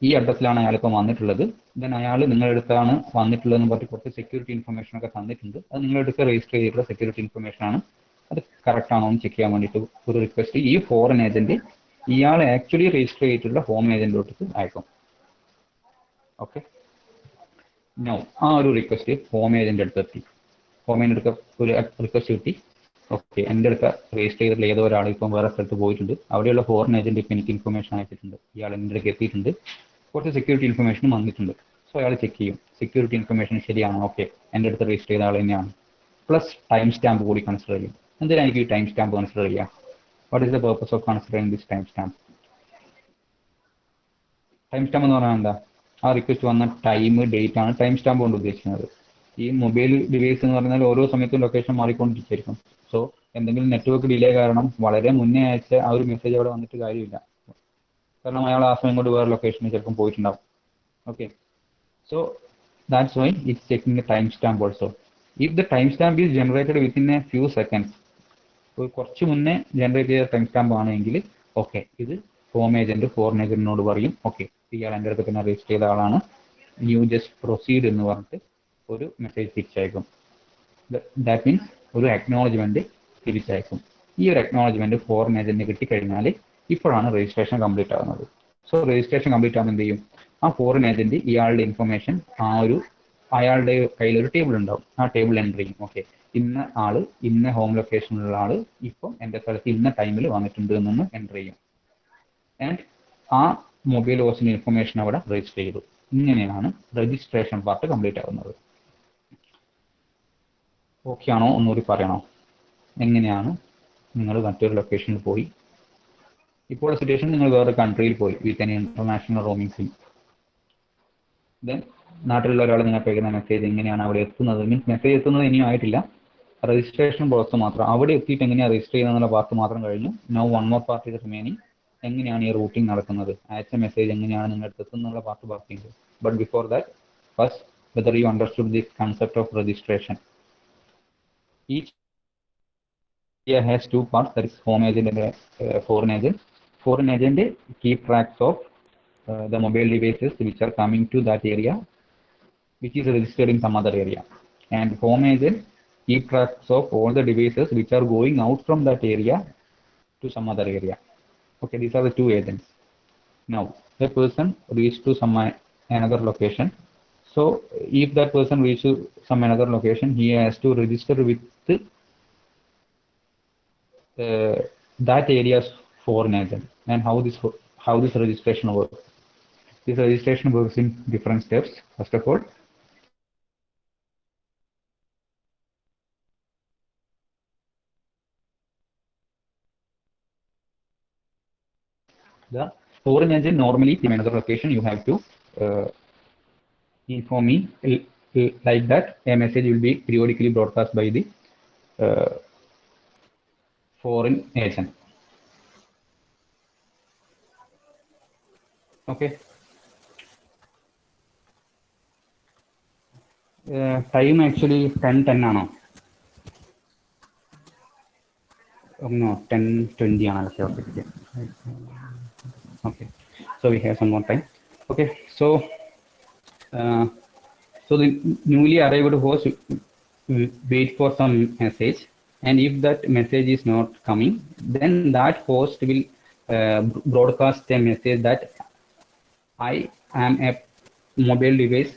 ഈ അഡ്രസ്സിലാണ് അയാളിപ്പോൾ വന്നിട്ടുള്ളത്. ദെൻ അയാൾ നിങ്ങളെടുത്താണ് വന്നിട്ടുള്ളതെന്ന് പറഞ്ഞ് കുറച്ച് സെക്യൂരിറ്റി ഇൻഫർമേഷൻ ഒക്കെ തന്നിട്ടുണ്ട്. അത് നിങ്ങളെടുത്ത് രജിസ്റ്റർ ചെയ്തിട്ടുള്ള സെക്യൂരിറ്റി ഇൻഫർമേഷൻ ആണ്. അത് കറക്റ്റ് ആണോ എന്ന് ചെക്ക് ചെയ്യാൻ വേണ്ടിയിട്ട് ഒരു റിക്വസ്റ്റ് ഈ ഫോറിൻ ഏജന്റ് ഇയാൾ ആക്ച്വലി രജിസ്റ്റർ ചെയ്തിട്ടുള്ള ഹോം ഏജന്റിലോട്ട് അയക്കും. ഓക്കെ, നോ ആ ഒരു റിക്വസ്റ്റ് ഹോം ഏജന്റ് അടുത്തെത്തി. ഹോം ഏജന്റ് അടുത്ത് ഒരു റിക്വസ്റ്റ് കിട്ടി. ഓക്കെ, എൻ്റെ അടുത്ത് രജിസ്റ്റർ ചെയ്തിട്ടുള്ള ഏതോ ഒരാൾ ഇപ്പം വേറെ സ്ഥലത്ത് പോയിട്ടുണ്ട്, അവിടെയുള്ള ഫോറിൻ ഏജന്റ് ഇപ്പം എനിക്ക് ഇൻഫർമേഷൻ അയച്ചിട്ടുണ്ട്, ഇയാൾ എൻ്റെ അടുത്ത് എത്തിയിട്ടുണ്ട്, കുറച്ച് സെക്യൂരിറ്റി ഇൻഫർമേഷനും വന്നിട്ടുണ്ട്. സോ അയാൾ ചെക്ക് ചെയ്യും സെക്യൂരിറ്റി ഇൻഫർമേഷൻ ശരിയാണോ, ഓക്കെ എൻ്റെ അടുത്ത് രജിസ്റ്റർ ചെയ്ത ആൾ തന്നെയാണ്. പ്ലസ് ടൈം സ്റ്റാമ്പ് കൂടി കൺസിഡർ ചെയ്യും. എന്തിനാണ് എനിക്ക് ഈ ടൈം സ്റ്റാമ്പ് കൺസിഡർ ചെയ്യാം? What is the purpose of considering this time stamp? Time stamp എന്ന് പറഞ്ഞാൽ എന്താ? ആ റിക്വസ്റ്റ് വന്ന ടൈം, ഡേറ്റ് ആണ് ടൈം സ്റ്റാമ്പ് കൊണ്ട് ഉദ്ദേശിക്കുന്നത്. ഈ മൊബൈൽ ഡിവൈസ് എന്ന് പറഞ്ഞാൽ ഓരോ സമയത്തും ലൊക്കേഷൻ മാറിക്കൊണ്ടിരിക്കും. സോ എന്തെങ്കിലും നെറ്റ്വർക്ക് ഡിലേ കാരണം വളരെ മുന്നേ അയച്ച ആ ഒരു മെസ്സേജ് അവിടെ വന്നിട്ട് കാര്യമില്ല. കാരണം അയാൾ ആ സമയം കൊണ്ട് വേറെ ലൊക്കേഷനിൽ ചിലപ്പം പോയിട്ടുണ്ടാവും. Okay, so that's why it's checking the time stamp also. If the time stamp is generated within A few seconds, കുറച്ച് മുന്നേ ജനറേറ്റ് ചെയ്ത ടൈം സ്റ്റാമ്പ് ആണെങ്കിൽ ഓക്കെ, ഇത് ഹോം ഏജന്റ് ഫോറിൻ ഏജന്റിനോട് പറയും ഓക്കെ ഇയാൾ എൻ്റെ അടുത്ത് തന്നെ രജിസ്റ്റർ ചെയ്ത ആളാണ്, ന്യൂ ജസ്റ്റ് പ്രൊസീഡ് എന്ന് പറഞ്ഞിട്ട് ഒരു മെസ്സേജ് തിരിച്ചയക്കും. ദാറ്റ് മീൻസ് ഒരു അക്നോളജ്മെന്റ് തിരിച്ചയക്കും. ഈ ഒരു അക്നോളജ്മെന്റ് ഫോറിൻ ഏജന്റിന് കിട്ടിക്കഴിഞ്ഞാൽ ഇപ്പോഴാണ് രജിസ്ട്രേഷൻ കംപ്ലീറ്റ് ആകുന്നത്. സോ രജിസ്ട്രേഷൻ കംപ്ലീറ്റ് ആകുമ്പോൾ എന്ത് ചെയ്യും? ആ ഫോറിൻ ഏജന്റ് ഇയാളുടെ ഇൻഫർമേഷൻ അയാളുടെ കയ്യിൽ ഒരു ടേബിൾ ഉണ്ടാവും, ആ ടേബിൾ എൻ്റർ ചെയ്യും. ഓക്കെ, ഇന്ന ആള് ഇന്ന ഹോം ലൊക്കേഷനിലുള്ള ആള് ഇപ്പം എൻ്റെ സ്ഥലത്ത് ഇന്ന ടൈമിൽ വന്നിട്ടുണ്ട് എന്നൊന്ന് എൻ്റർ ചെയ്യും. ആൻഡ് ആ മൊബൈൽ ഹോസ്റ്റിന്റെ ഇൻഫർമേഷൻ അവിടെ രജിസ്റ്റർ ചെയ്തു. ഇങ്ങനെയാണ് രജിസ്ട്രേഷൻ പാർട്ട് കംപ്ലീറ്റ് ആകുന്നത്. ഓക്കെ ആണോ? ഒന്നുകൂടി പറയണോ? എങ്ങനെയാണ് നിങ്ങൾ മറ്റൊരു ലൊക്കേഷനിൽ പോയി, ഇപ്പോൾ സിറ്റുവേഷൻ നിങ്ങൾ വേറെ കൺട്രിയിൽ പോയി with an international roaming SIM. Then നാട്ടിലുള്ള ഒരാൾ നിങ്ങൾക്ക് അയക്കുന്ന മെസ്സേജ് എങ്ങനെയാണ് അവിടെ എത്തുന്നത്? മീൻസ് മെസ്സേജ് എത്തുന്നത് ഇനിയും ആയിട്ടില്ല, രജിസ്ട്രേഷൻ പ്രോസസ് മാത്രം. അവിടെ എത്തിയിട്ട് എങ്ങനെയാണ് രജിസ്റ്റർ ചെയ്യുന്നുള്ള പാർട്ട് മാത്രം കഴിഞ്ഞു. Now one more part is remaining. എങ്ങനെയാണ് ഈ റൂട്ടിംഗ് നടക്കുന്നത്, അയച്ച മെസ്സേജ് എങ്ങനെയാണ് നിങ്ങളുടെ എത്തുന്നുള്ള പാർട്ട് ബാക്കിയുണ്ട്. But before that, first whether you understood the concept of registration. Each area has two parts, that is home agent and foreign agent. Foreign agent keep tracks of the mobile devices which are coming to that area, which is registered in some other area. And home agent keep tracks of all the devices which are going out from that area to some other area. Okay, these are the two agents. Now, a person reaches to some another location. So, if that person reaches some another location, he has to register with that area's foreign agent. And how this registration works? This registration works in different steps. First of all, the foreign agent normally in another location you have to inform me like that. A message will be periodically broadcast by the foreign agent. Okay. Time actually 10:10 ആണോ? No, 10:20 ആണ്. Okay, so we have some more time. Okay, so the newly arrived host wait for some message, and if that message is not coming, then that host will broadcast a message that I am a mobile device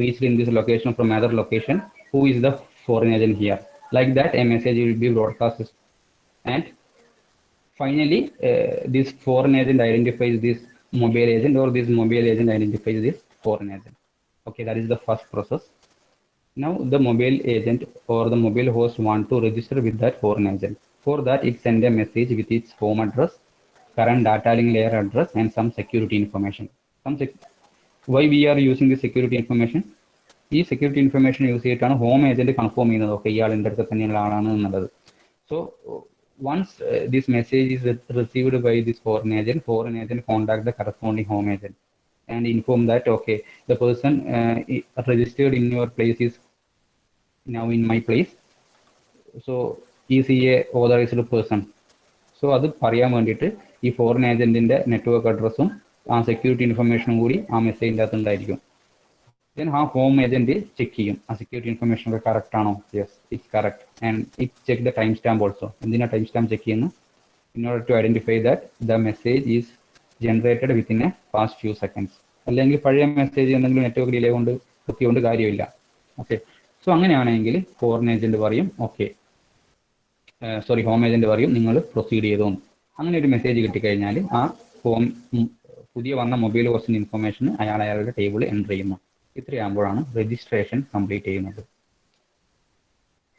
reached in this location from another location. Who is the foreign agent here? Like that, a message will be broadcast, and finally, this foreign agent identifies this mobile agent, or this mobile agent identifies this foreign agent. Okay, that is the first process. Now, the mobile agent or the mobile host want to register with that foreign agent. For that, it sends a message with its home address, current data link layer address, and some security information. Why we are using the security information? ഈ security information use ചെയ്തിട്ടാണ് home agent confirm ചെയ്യുന്നത്, okay ഇയാൾ എൻ്റെ അടുത്ത് തന്നെയുള്ള ആളാണ് എന്നുള്ളത്. So once this message is received by this foreign agent contact the corresponding home agent and inform that okay the person registered in your place is now in my place, so is he a authorized person. So അത് പറയാൻ വേണ്ടിയിട്ട് ഈ foreign ഏജന്റിന്റെ network അഡ്രസ്സും ആ security ഇൻഫർമേഷനും കൂടി ആ മെസ്സേജിൻ്റെ അകത്ത് ഉണ്ടായിരിക്കും. ദെൻ ആ ഹോം ഏജന്റ് ചെക്ക് ചെയ്യും ആ സെക്യൂരിറ്റി ഇൻഫർമേഷൻ ഒക്കെ കറക്റ്റ് ആണോ. Yes it's correct and it check the time stamp also. എന്തിനാ ടൈം സ്റ്റാമ്പ് ചെക്ക് ചെയ്യുന്നു? In order to identify that the message is generated within a past few seconds. അല്ലെങ്കിൽ പഴയ message എന്തെങ്കിലും network delay കൊണ്ട് കുത്തിക്കൊണ്ട് കാര്യമില്ല. Okay, so അങ്ങനെയാണെങ്കിൽ foreign agent പറയും ഓക്കെ ഹോം ഏജന്റ് പറയും നിങ്ങൾ പ്രൊസീഡ് ചെയ്തു. അങ്ങനെ ഒരു മെസ്സേജ് കിട്ടിക്കഴിഞ്ഞാൽ ആ പുതിയ വന്ന മൊബൈൽ ഹോസ്റ്റിന്റെ ഇൻഫർമേഷൻ അയാളുടെ ടേബിൾ എൻ്റർ ചെയ്യുന്നു. ഇത്രയാകുമ്പോഴാണ് രജിസ്ട്രേഷൻ കംപ്ലീറ്റ് ചെയ്യുന്നത്.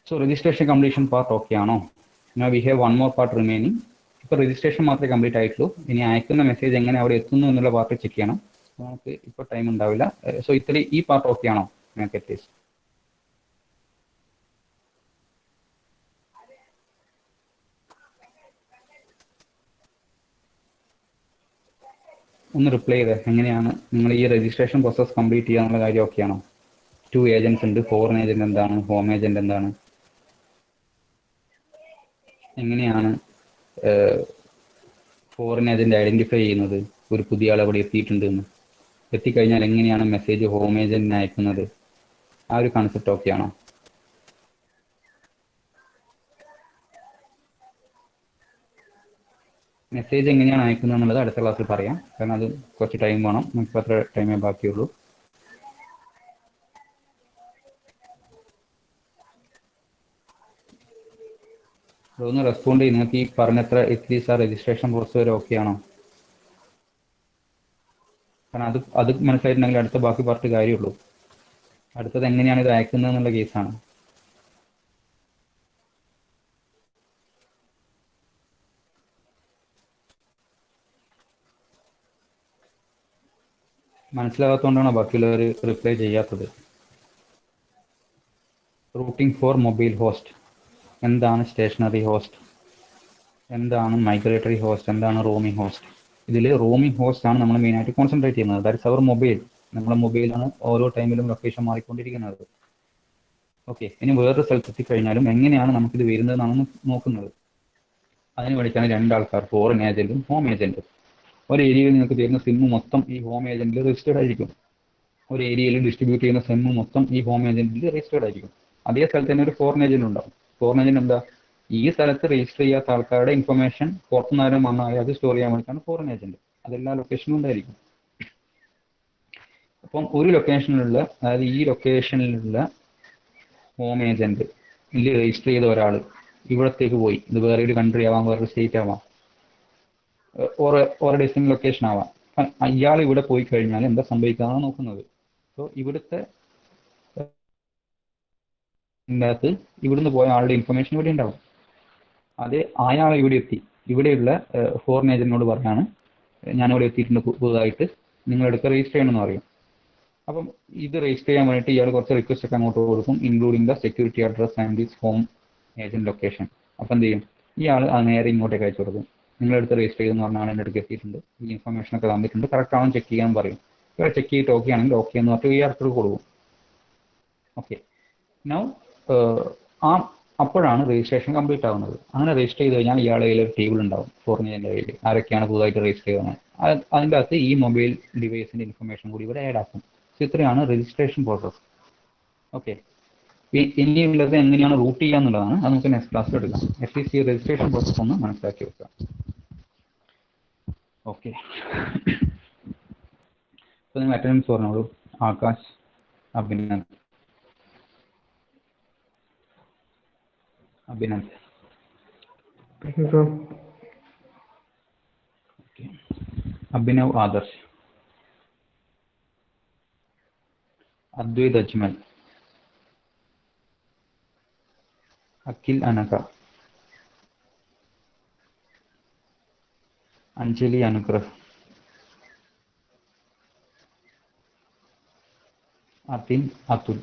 So registration completion part okay ആണോ? We have one more part remaining. ഇപ്പോൾ രജിസ്ട്രേഷൻ മാത്രമേ കംപ്ലീറ്റ് ആയിട്ടുള്ളൂ. ഇനി അയക്കുന്ന മെസ്സേജ് എങ്ങനെ അവിടെ എത്തുന്നു എന്നുള്ള പാർട്ട് ചെക്ക് ചെയ്യണം. നമുക്ക് ഇപ്പോൾ ടൈം ഉണ്ടാവില്ല. സോ ഈ പാർട്ട് ഓക്കെ ആണോ നിങ്ങൾക്ക്? അറ്റ്ലീസ്റ്റ് ഒന്ന് റിപ്ലൈ ചെയ്തേ. എങ്ങനെയാണ് നിങ്ങൾ ഈ രജിസ്ട്രേഷൻ പ്രോസസ് കംപ്ലീറ്റ് ചെയ്യുക എന്നുള്ള കാര്യം ഓക്കെയാണോ? 2 ഏജൻസ് ഉണ്ട്. ഫോറിൻ ഏജന്റ് എന്താണ്, ഹോം ഏജന്റ് എന്താണ്, എങ്ങനെയാണ് ഫോറിൻ ഏജന്റ് ഐഡന്റിഫൈ ചെയ്യുന്നത് ഒരു പുതിയ ആൾ അവിടെ എത്തിയിട്ടുണ്ട് എന്ന്? എത്തിക്കഴിഞ്ഞാൽ എങ്ങനെയാണ് മെസ്സേജ് ഹോം ഏജന്റിന് അയക്കുന്നത്? ആ ഒരു കൺസെപ്റ്റ് ഓക്കെയാണോ? മെസ്സേജ് എങ്ങനെയാണ് അയക്കുന്നത് എന്നുള്ളത് അടുത്ത ക്ലാസ്സിൽ പറയാം. കാരണം അത് കുറച്ച് ടൈം വേണം. നമുക്ക് അത്ര ടൈമേ ബാക്കിയുള്ളൂ. അതൊന്ന് റെസ്പോണ്ട് ചെയ്യും. നിങ്ങൾക്ക് ഈ പറഞ്ഞത്ര അറ്റ്ലീസ്റ്റ് ആ രജിസ്ട്രേഷൻ പ്രോസസ് വരെ ഓക്കെ ആണോ? കാരണം അത് മനസ്സിലായിട്ടുണ്ടെങ്കിൽ അടുത്ത ബാക്കി പാർട്ട് കാര്യമുള്ളൂ. അടുത്തത് എങ്ങനെയാണ് ഇത് അയക്കുന്നത് എന്നുള്ള കേസാണ്. മനസ്സിലാകാത്തതുകൊണ്ടാണോ ബാക്കിയുള്ളവർ റിപ്ലൈ ചെയ്യാത്തത്? റൂട്ടിംഗ് ഫോർ മൊബൈൽ ഹോസ്റ്റ്, എന്താണ് സ്റ്റേഷനറി ഹോസ്റ്റ്, എന്താണ് മൈഗ്രേറ്ററി ഹോസ്റ്റ്, എന്താണ് റോമിംഗ് ഹോസ്റ്റ്? ഇതിൽ റോമിംഗ് ഹോസ്റ്റ് ആണ് നമ്മൾ മെയിനായിട്ട് കോൺസെൻട്രേറ്റ് ചെയ്യുന്നത്. That's our mobile. നമ്മുടെ മൊബൈലാണ് ഓരോ ടൈമിലും ലൊക്കേഷൻ മാറിക്കൊണ്ടിരിക്കുന്നത്. ഓക്കെ, ഇനി വേറൊരു സ്ഥലത്തെത്തി കഴിഞ്ഞാലും എങ്ങനെയാണ് നമുക്കിത് വരുന്നതെന്നാണ് നോക്കുന്നത്. അതിന് വേണ്ടിയിട്ടാണ് രണ്ടാൾക്കാർ, ഫോറിൻ ഏജന്റും ഹോം ഏജന്റും. ഒരു ഏരിയയിൽ നിങ്ങൾക്ക് തരുന്ന സിമ്മ് മൊത്തം ഈ ഹോം ഏജന്റിൽ രജിസ്റ്റേർഡ് ആയിരിക്കും. ഒരു ഏരിയയിൽ ഡിസ്ട്രിബ്യൂട്ട് ചെയ്യുന്ന സിമ്മ് മൊത്തം ഈ ഹോം ഏജന്റിൽ രജിസ്റ്റേർഡ് ആയിരിക്കും. അതേ സ്ഥലത്ത് തന്നെ ഒരു ഫോറിൻ ഏജന്റ് ഉണ്ടാവും. ഫോറിൻ ഏജന്റ് എന്താ? ഈ സ്ഥലത്ത് രജിസ്റ്റർ ചെയ്യാത്ത ആൾക്കാരുടെ ഇൻഫർമേഷൻ പുറത്തുനിന്നാലും വന്നാൽ അത് സ്റ്റോർ ചെയ്യാൻ വേണ്ടിയിട്ടാണ് ഫോറിൻ ഏജന്റ്. അതെല്ലാ ലൊക്കേഷനിലും ഉണ്ടായിരിക്കും. അപ്പം ഒരു ലൊക്കേഷനിലുള്ള, അതായത് ഈ ലൊക്കേഷനിലുള്ള ഹോം ഏജന്റ് ഇതിൽ രജിസ്റ്റർ ചെയ്ത ഒരാൾ ഇവിടത്തേക്ക് പോയി. ഇത് വേറെ ഒരു കൺട്രി ആവാം, വേറൊരു സ്റ്റേറ്റ് ആവാം, ഓരോ ഡിസ്റ്റന്റ് ലൊക്കേഷൻ ആവാം. അയാൾ ഇവിടെ പോയി കഴിഞ്ഞാൽ എന്താ സംഭവിക്കാന്നാണ് നോക്കുന്നത്. സോ ഇവിടുത്തെ അകത്ത് ഇവിടുന്ന് പോയ ആളുടെ ഇൻഫർമേഷൻ ഇവിടെ ഉണ്ടാവും. അത് അയാൾ ഇവിടെ എത്തി, ഇവിടെയുള്ള ഫോറിൻ ഏജന്റിനോട് പറയാണ് ഞാനിവിടെ എത്തിയിട്ടുണ്ട് പുതുതായിട്ട്, നിങ്ങളെടുത്ത് രജിസ്റ്റർ ചെയ്യണമെന്ന് പറയും. അപ്പം ഇത് രജിസ്റ്റർ ചെയ്യാൻ വേണ്ടിയിട്ട് ഇയാൾ കുറച്ച് റിക്വസ്റ്റ് ഒക്കെ അങ്ങോട്ട് കൊടുക്കും, including the security address and this home agent location. അപ്പം എന്ത് ചെയ്യും? ഇയാൾ അത് നേരെ ഇങ്ങോട്ടേക്ക് അയച്ചു കൊടുക്കും. നിങ്ങളെടുത്ത് രജിസ്റ്റർ ചെയ്തെന്ന് പറഞ്ഞാൽ എൻ്റെ അടുത്ത് എത്തിയിട്ടുണ്ട്, ഈ ഇൻഫർമേഷൻ ഒക്കെ തന്നിട്ടുണ്ട്, കറക്റ്റ് ആണെന്ന് ചെക്ക് ചെയ്യാൻ പറയും. ഇയാൾ ചെക്ക് ചെയ്തിട്ട് ഓക്കെ ആണെങ്കിൽ ഓക്കെ എന്ന് പറഞ്ഞിട്ട് ഇയാൾക്ക് കൊടുക്കും. ഓക്കെ, നൗ അപ്പോഴാണ് രജിസ്ട്രേഷൻ കംപ്ലീറ്റ് ആവുന്നത്. അങ്ങനെ രജിസ്റ്റർ ചെയ്ത് കഴിഞ്ഞാൽ ഇയാളുടെ കയ്യിൽ ഒരു ടേബിൾ ഉണ്ടാവും, ഫോറിൻ ഏജന്റിന്റെ കയ്യിൽ ആരൊക്കെയാണ് പുതുതായിട്ട് രജിസ്റ്റർ ചെയ്തത്. അതിൻ്റെ അകത്ത് ഈ മൊബൈൽ ഡിവൈസിന്റെ ഇൻഫർമേഷൻ കൂടി ഇവിടെ ആഡ് ആക്കും. സോ ഇത്രയാണ് രജിസ്ട്രേഷൻ പ്രോസസ്. ഓക്കെ, ഇനിയുള്ളത് എങ്ങനെയാണ് റൂട്ട് ചെയ്യുക എന്നുള്ളതാണ്. അത് നമുക്ക് നെക്സ്റ്റ് ക്ലാസ്സിൽ എടുക്കാം. അറ്റ്ലീസ്റ്റ് ഈ രജിസ്ട്രേഷൻ പ്രോസസ് ഒന്ന് മനസ്സിലാക്കി വെക്കാം. ഓക്കെ, അപ്പോൾ നിങ്ങൾ അറ്റൻഡൻസ് പറഞ്ഞോളൂ. Akash, Abhinand. Abhinav Adarsh, Advaith Ajmal, Akhil Anaka, Anjali Anugrah, Atin, Atul.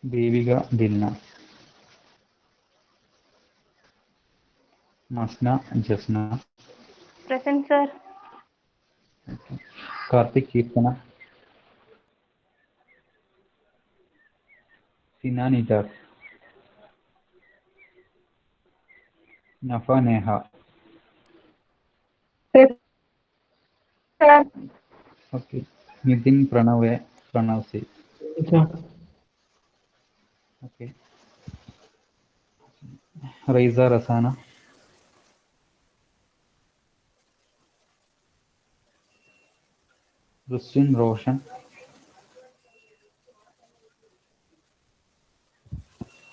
Devika, Dilna. Masna, Jasna. Present, sir. Karthik, Kirtana. Sina, Nidar. Nafa, Neha. Present, sir. Okay. Nitin, Pranave, Pranavsi. Okay. Raiza, Rasana. Rustin, Roshan.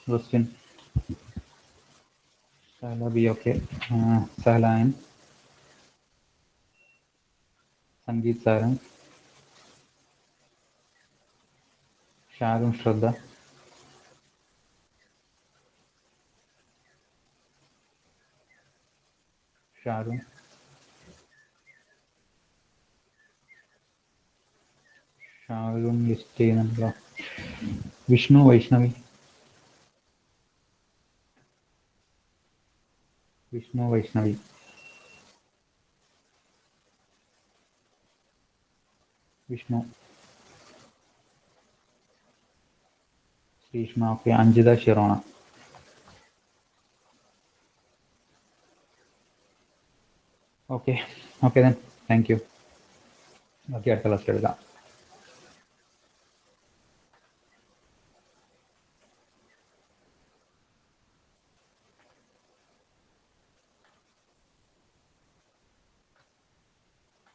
Rustin. Sahla be okay. Sahla and Sangeet Sarang. Sharun, Shraddha. Sharun. Sharun list ചെയ്യുന്നുണ്ടല്ലോ. Vishnu, Vaishnavi. Vishnu, Vaishnavi. Vishnu. Sreeshma, okay. Anjitha, Shirona. Okay okay then thank you. Okay, അടുത്ത ക്ലാസ്സിൽ എടുക്കാം.